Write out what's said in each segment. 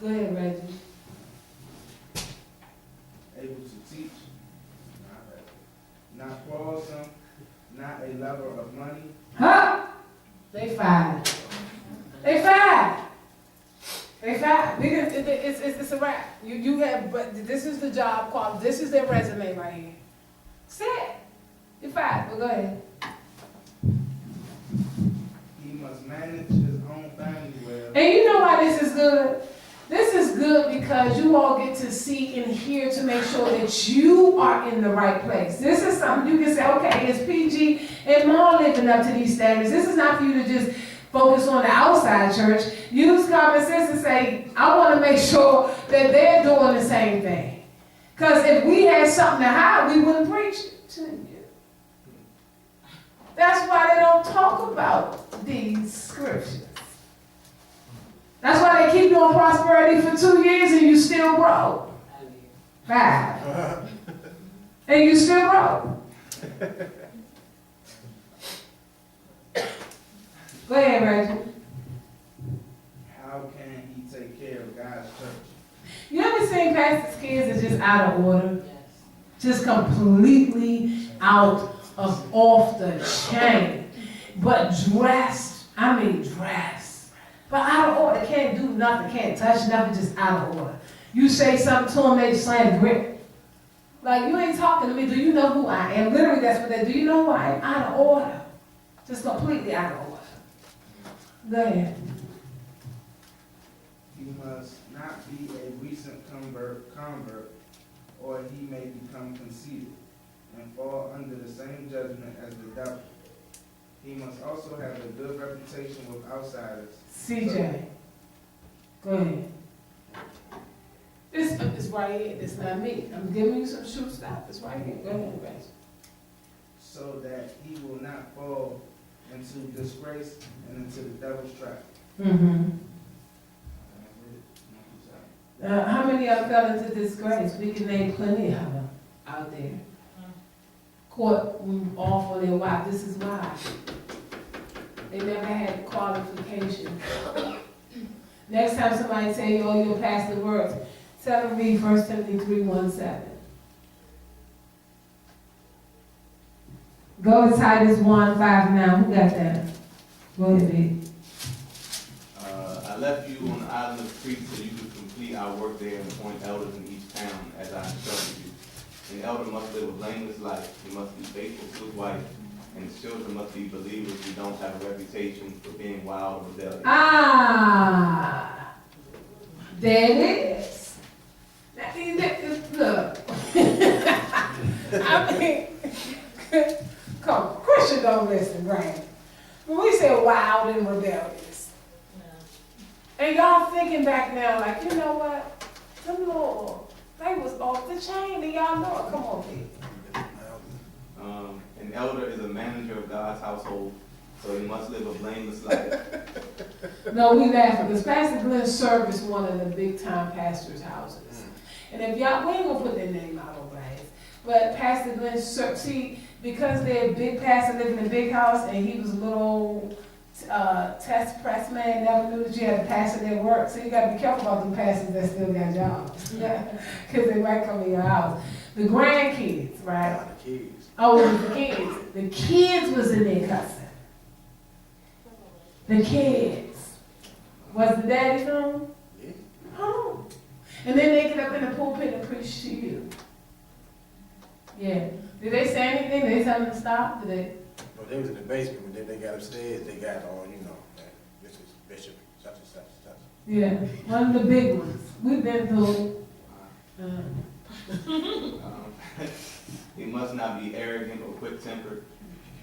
Go ahead, Reggie. Able to teach, not quarrelsome, not a lover of money. Huh? They fired. They fired. They fired. Because it's a wrap. You have, but this is the job quality. This is their resume right here. Set. You're fired. But go ahead. He must manage his own family well. And you know why this is good? This is good because you all get to see and hear to make sure that you are in the right place. This is something you can say, okay, it's PG and Ma living up to these standards. This is not for you to just focus on the outside church. Use common sense and say, I want to make sure that they're doing the same thing. Because if we had something to hide, we wouldn't preach it to you. That's why they don't talk about these scriptures. That's why they keep doing prosperity for 2 years and you still broke. 5. And you still broke. Go ahead, Reggie. How can he take care of God's church? You ever seen pastors' kids are just out of order? Yes. Just completely out of off the chain. But dressed, I mean dressed. But out of order, can't do nothing, can't touch nothing, just out of order. You say something to them, they slam grip. Like, you ain't talking to me, do you know who I am? Literally, that's what they do. You know who I am? Out of order. Just completely out of order. Go ahead. He must not be a recent convert, or he may become conceited and fall under the same judgment as the devil. He must also have a good reputation with outsiders. CJ, go ahead. This is right here. This is not me. I'm giving you some shoe stuff. It's right here. Go ahead, Reggie. So that he will not fall into disgrace and into the devil's trap. Mm-hmm. How many of them fell into disgrace? We can name plenty of them out there. Caught off on their wife. This is why. They never had qualification. Next time somebody tell you, oh, you're past the words, tell them read 1 Timothy 3:1-7. Go to Titus 1:5 now. Who got that? Go ahead, babe. I left you on the island of Crete so you could complete our work there and appoint elders in each town as I instructed you. An elder must live a blameless life. He must be faithful to his wife, and his children must be believers who don't have a reputation for being wild or rebellious. Ah, there it is. Look, I mean, come on, Christian don't listen, right? When we say wild and rebellious, and y'all thinking back now, like, you know what? The Lord, they was off the chain, and y'all know it. Come on, people. An elder is a manager of God's household, so he must live a blameless life. No, we laughing because Pastor Glenn serviced one of the big time pastors' houses. And if y'all, we ain't gonna put their name out on blast, but Pastor Glenn see, because they're a big pastor living in a big house, and he was a little old test press man, never knew that you had a pastor that worked. So you gotta be careful about them pastors that still got jobs, because they might come in your house. The grandkids, right? The kids. Oh, it was the kids. The kids was in there cussing. The kids. Was the daddy home? Yeah. Home. And then they get up in the pulpit and preach to you. Yeah. Did they say anything? Did they tell them to stop? Did they? Well, they was in the basement, but then they got upstairs, they got all, you know, this is Bishop, such and such and such. Yeah. One of the big ones. We've been through. He must not be arrogant or quick-tempered.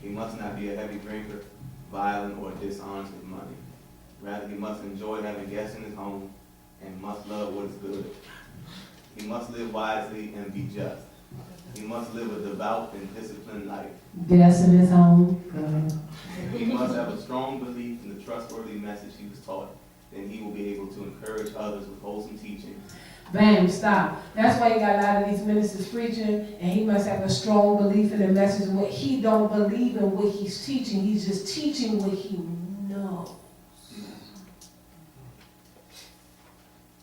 He must not be a heavy drinker, violent, or dishonest with money. Rather, he must enjoy having guests in his home and must love what is good. He must live wisely and be just. He must live a devout and disciplined life. Guests in his home. He must have a strong belief in the trustworthy message he was taught. Then he will be able to encourage others with wholesome teaching. Bam, stop. That's why you got a lot of these ministers preaching, and he must have a strong belief in the message. And what he don't believe in what he's teaching, he's just teaching what he knows.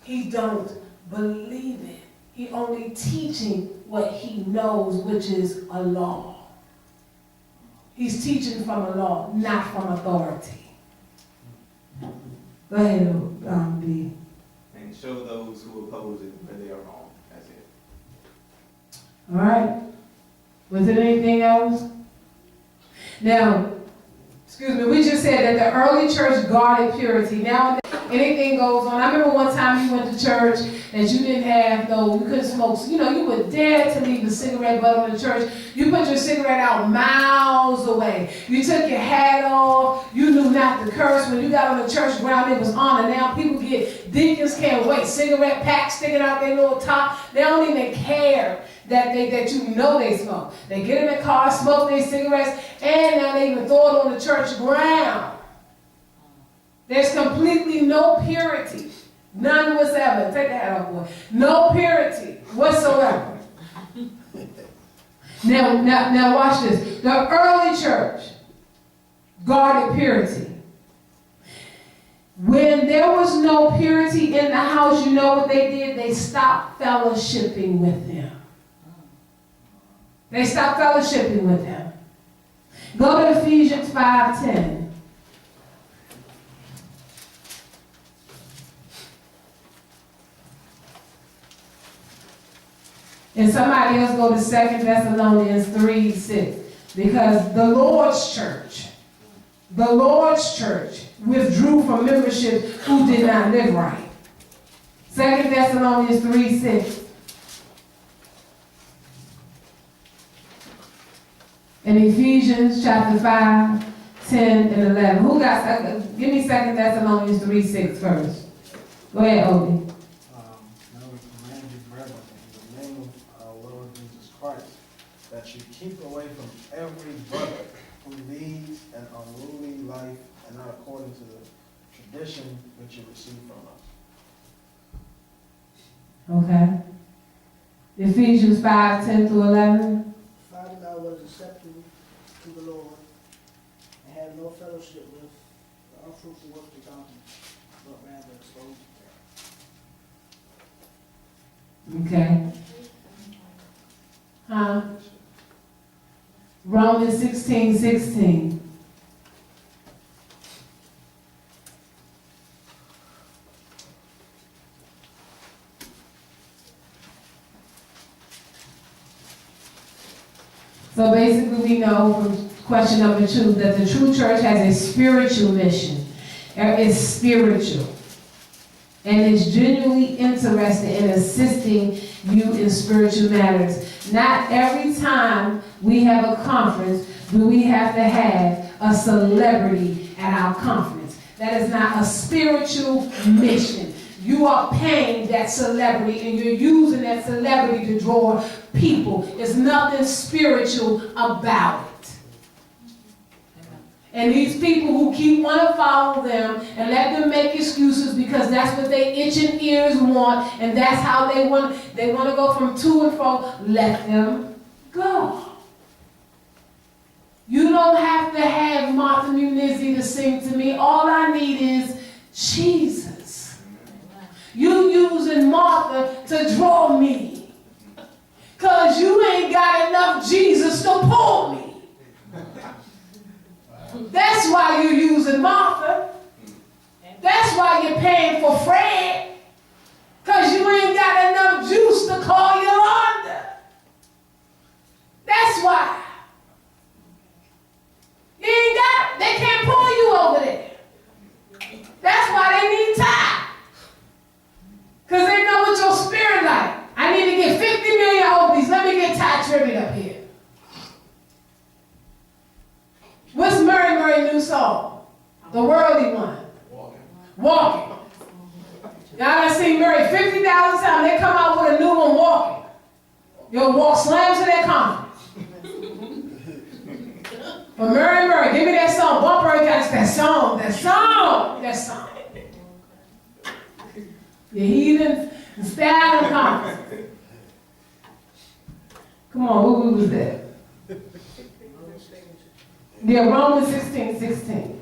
he don't believe it. He only teaching what he knows, which is a law. He's teaching from a law, not from authority. Go ahead, B. And show those who oppose it where they are wrong. That's it. All right. Was there anything else? Now, excuse me, we just said that the early church guarded purity. Now anything goes on. I remember one time you went to church and you didn't have you couldn't smoke. You know, you were dare to leave the cigarette butt on the church. You put your cigarette out miles away. You took your hat off. You knew not to curse. When you got on the church ground, it was on. And now people deacons can't wait. Cigarette packs sticking out their little top. They don't even care that you know they smoke. They get in the car, smoke their cigarettes, and now they even throw it on the church ground. There's completely no purity. None whatsoever. Take the hat off, boy. No purity whatsoever. Now watch this. The early church guarded purity. When there was no purity in the house, you know what they did? They stopped fellowshipping with them. They stopped fellowshipping with them. Go to Ephesians 5:10. And somebody else go to 2 Thessalonians 3:6. Because the Lord's church withdrew from membership who did not live right. 2 Thessalonians 3:6. And Ephesians chapter 5, 10, and 11. Who got, give me 2 Thessalonians 3:6 first. Go ahead, Odie. Now we command you, brethren, in the name of our Lord Jesus Christ, that you keep away from every brother who leads an unruly life and not according to the tradition which you received from us. Okay. Ephesians 5, 10 through 11. Find out what is acceptable to the Lord, and have no fellowship with the unfruitful works of darkness, but rather expose them. Okay. Romans 16:16. So basically we know from question number 2 that the true church has a spiritual mission. It's spiritual. And is genuinely interested in assisting you in spiritual matters. Not every time we have a conference do we have to have a celebrity at our conference. That is not a spiritual mission. You are paying that celebrity and you're using that celebrity to draw people. There's nothing spiritual about it. And these people who keep wanting to follow them and let them make excuses because that's what they itching ears want and that's how they want to go from to and fro, let them go. You don't have to have Martha Munizzi to sing to me. All I need is Jesus. You using Martha to draw me. Because you ain't got enough Jesus to pull me. That's why you're using Martha. That's why you're paying for Fred. Because you ain't got enough juice to call Yolanda. That's why. You ain't got, they can't pull you over there. That's why they need Ty. Because they know what your spirit like. I need to get 50 million Obies. Let me get Ty Tribbett up here. What's Murray new song? The worldly one. Walking. Y'all done seen Murray 50,000 times. They come out with a new one, Walking. You'll walk slams to that conference. But Murray, give me that song. Bumper, that song. The heathen style of conference. Come on, who was that? Yeah, Romans 16:16.